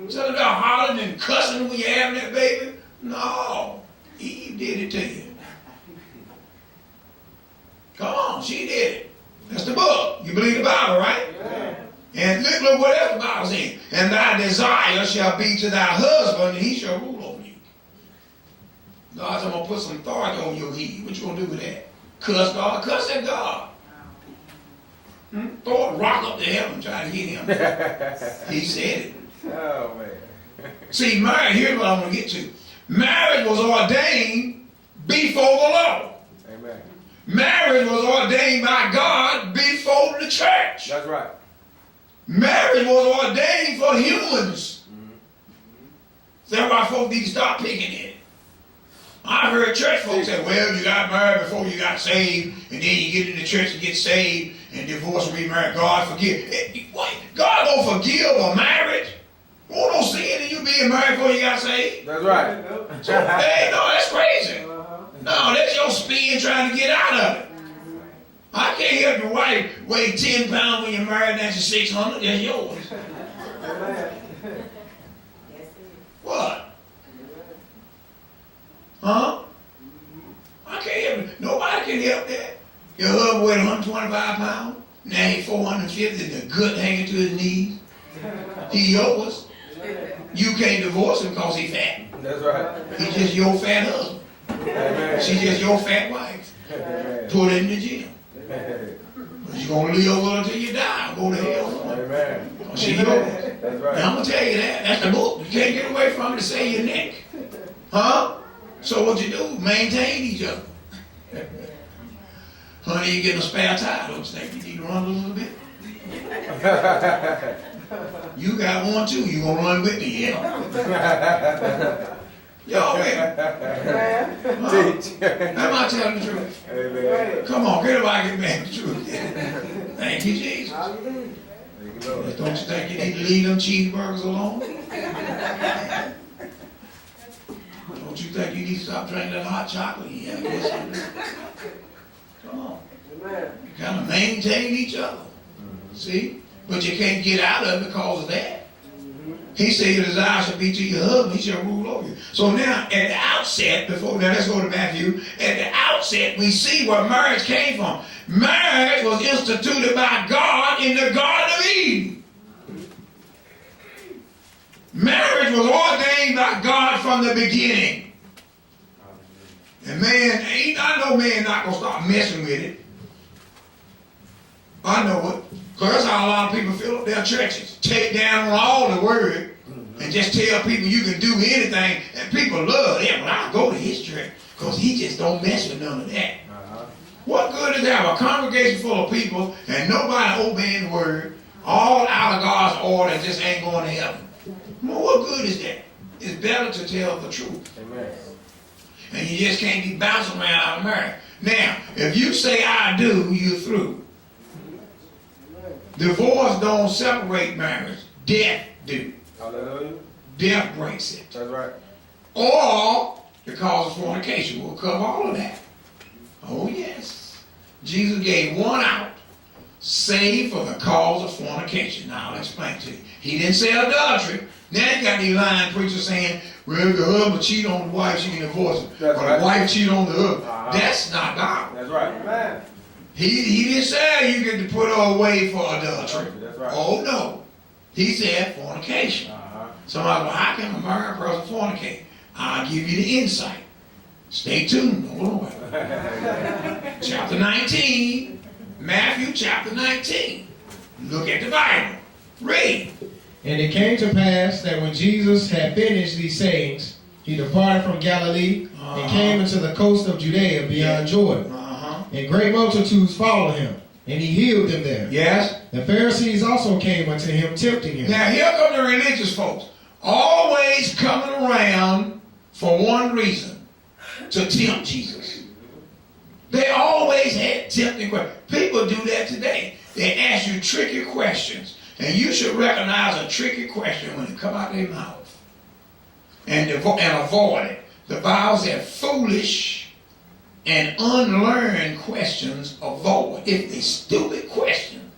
Instead of hollering and cussing when you're having that baby. No. Eve did it to you. Come on, she did it. That's the book. You believe the Bible, right? Yeah. And look what else the Bible says. And thy desire shall be to thy husband, and he shall rule over you. God's going to put some authority on your head. What you going to do with that? Cuss God? Cuss at God. Throw a rock up to heaven trying to hit him. He said it. Oh, man. See, marriage, here's what I'm going to get to. Marriage was ordained before the law. Amen. Marriage was ordained by God before the church. That's right. Marriage was ordained for humans. That's why folks need to stop picking it. I heard church folks say, well, you got married before you got saved, and then you get in the church and get saved, and divorce and remarry. God forgive. What? God don't forgive a marriage? Who don't sin in you being married before you got saved? That's right. So, hey, no, that's crazy. No, that's your spin trying to get out of it. I can't help your wife weigh 10 pounds when you're married, that's your 600, that's yours. What? Huh? I can't help it. Nobody can help that. Your husband weighed 125 pounds, now he's 450, the gut hanging to his knees. He yours. You can't divorce him because he's fat. That's right. He's just your fat husband. Amen. She's just your fat wife. Amen. Put her in the gym. Amen. But you're going to live with her until you die. Go to hell. Amen. She yours. That's right. Now I'm going to tell you that. That's the book. You can't get away from it to save your neck. Huh? So what you do? Maintain each other. Honey, you getting a spare tire. Don't you think you need to run a little bit? You got one too. You going to run with me, yeah? Y'all man. Am I telling the truth? Amen. Come on, get everybody get back to the truth. Thank you, Jesus. Don't you think you need to leave them cheeseburgers alone? Don't you think you need to stop drinking that hot chocolate? Yeah, I guess I do. Come on. You kind of maintain each other. See? But you can't get out of it because of that. He said your desire shall be to your husband, he shall rule over you. So now, at the outset, now let's go to Matthew. At the outset, we see where marriage came from. Marriage was instituted by God in the Garden of Eden. Marriage was ordained by God from the beginning. And man, I know man not going to start messing with it. I know it. Because that's how a lot of people fill up their churches. Take down on all the word and just tell people you can do anything. And people love that. But I go to his church because he just don't mess with none of that. What good is to have a congregation full of people and nobody obeying the word, all out of God's order and just ain't going to heaven? Well, what good is that? It's better to tell the truth. Amen. And you just can't be bouncing around out of marriage. Now, if you say I do, you're through. Divorce don't separate marriage. Death do. Hallelujah. Death breaks it. That's right. Or the cause of fornication. We'll cover all of that. Oh yes. Jesus gave one out, save for the cause of fornication. Now I'll explain to you. He didn't say adultery. Now you got these lying preachers saying, well, the husband cheat on the wife, she can divorce him. But right. the wife cheat on the husband. That's not God. That's right. Amen. He didn't say you get to put her away for adultery. That's right. Oh no. He said fornication. Somebody, well, how can a married person fornicate? I'll give you the insight. Stay tuned. Don't go away. Chapter 19. Matthew chapter 19. Look at the Bible. Read. And it came to pass that when Jesus had finished these sayings, he departed from Galilee and came into the coast of Judea beyond Jordan. And great multitudes followed him, and he healed them there. Yes. The Pharisees also came unto him, tempting him. Now here come the religious folks. Always coming around for one reason. To tempt Jesus. They always had tempting questions. People do that today. They ask you tricky questions. And you should recognize a tricky question when it comes out of their mouth. And avoid it. The Bible said foolish and unlearned questions avoid. If they stupid question,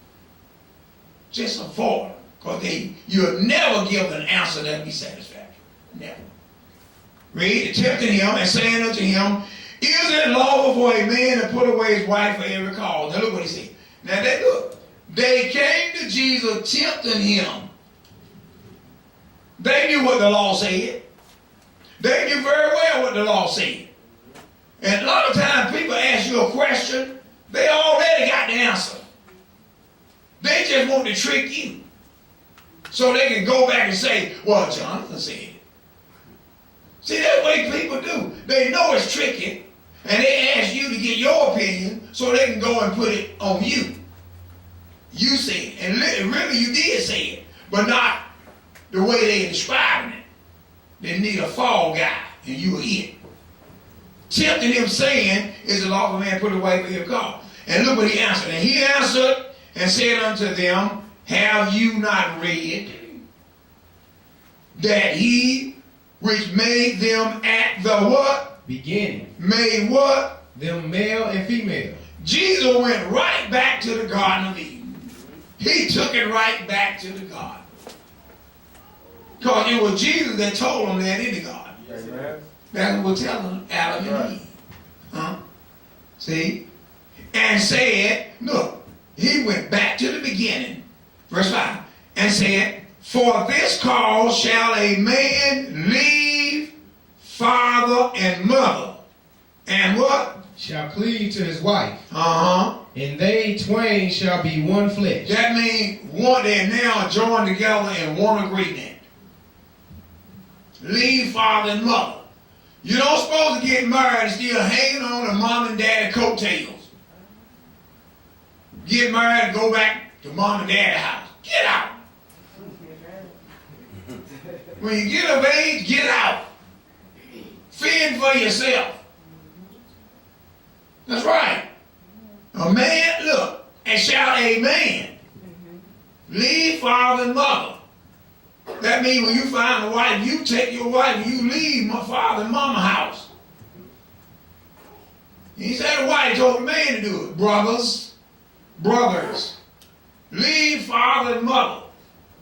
just avoid them. Because you'll never give an answer that'll be satisfactory. Never. Read, tempting him and saying unto him, is it lawful for a man to put away his wife for every cause? Now look what he said. Now they came to Jesus tempting him. They knew what the law said. They knew very well what the law said. And a lot of times people ask you a question, they already got the answer. They just want to trick you. So they can go back and say, well, Jonathan said it. See, that's what people do. They know it's tricky, and they ask you to get your opinion so they can go and put it on you. You said it, and really you did say it, but not the way they're describing it. They need a fall guy, and you are it. Tempting him saying, is the lawful man put away for your cause? And look what he answered. And he answered and said unto them, have you not read that he which made them at the what? Beginning. Made what? Them male and female. Jesus went right back to the Garden of Eden. He took it right back to the garden. Because it was Jesus that told them that in the garden. Yes, man. That's what we're telling Adam and Eve. Huh? See? And said, look, he went back to the beginning, verse 5, and said, for this cause shall a man leave father and mother, and what? Shall cleave to his wife. Uh-huh. And they twain shall be one flesh. That means one, they're now joined together in one agreement. Leave father and mother. You don't supposed to get married and still hanging on to mom and daddy coattails. Get married and go back to mom and daddy's house. Get out. When you get of age, get out. Fend for yourself. That's right. A man, look, and shall a man leave father and mother. That means when you find a wife, you take your wife and you leave my father and mama's house. He said the wife told the man to do it. Brothers, leave father and mother.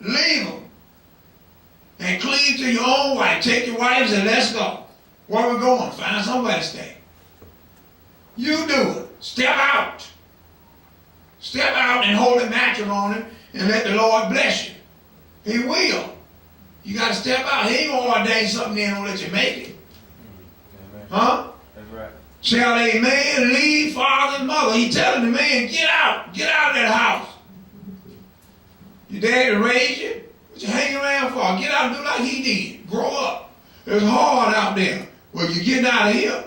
Leave them. And cleave to your own wife. Take your wives and let's go. Where we going? Find somewhere to stay. You do it. Step out. Step out and hold a matrimony and let the Lord bless you. He will. You got to step out. He ain't going to ordain something then and let you make it. Huh? That's right. Shall a man leave father and mother? He telling the man, get out. Get out of that house. Your daddy raised you. What you hanging around for? Get out and do like he did. Grow up. It's hard out there. Well, you're getting out of here.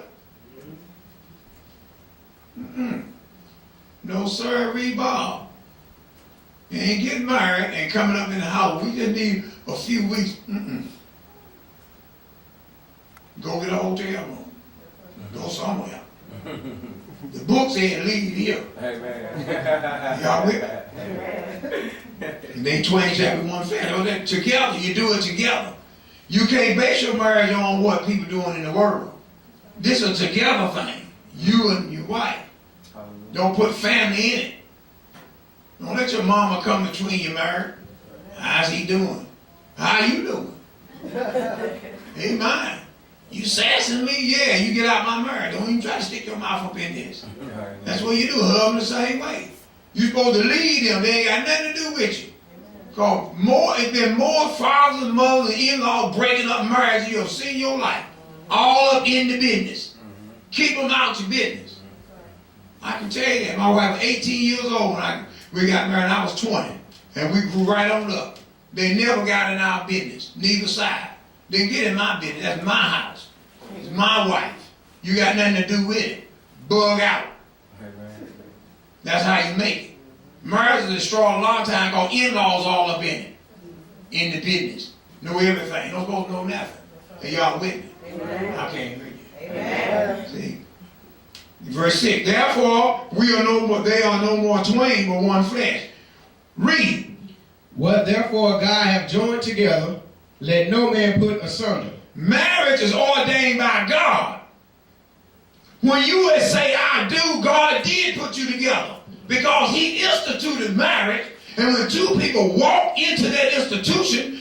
No sir, Bob. You ain't getting married and coming up in the house. We just need a few weeks. Go get a hotel room. Go somewhere. The book said leave here. Amen. Y'all with me? And they twain shall be one family. Together, you do it together. You can't base your marriage on what people doing in the world. This is a together thing. You and your wife. Don't put family in it. Don't let your mama come between your marriage. How's he doing? How you doing? Ain't mine. You sassing me? Yeah, you get out my marriage. Don't even try to stick your mouth up in this. That's what you do. Hug them the same way. You're supposed to lead them. They ain't got nothing to do with you. Because it's been more fathers, mothers, and in-laws breaking up marriages you'll see in your life. All up in the business. Keep them out your business. I can tell you that. My wife was 18 years old when we got married and I was 20. And we grew right on up. They never got in our business. Neither side. Didn't get in my business. That's my house. It's my wife. You got nothing to do with it. Bug out. That's how you make it. Marriage is destroyed a long time because in-laws all up in it. In the business. Know everything. Don't supposed to know nothing. Are y'all with me? Amen. I can't hear you. Amen. See? Verse 6. Therefore, they are no more twain, but one flesh. Read. What therefore God hath joined together, let no man put asunder. Marriage is ordained by God. When you say I do, God did put you together. Because he instituted marriage, And when two people walk into that institution,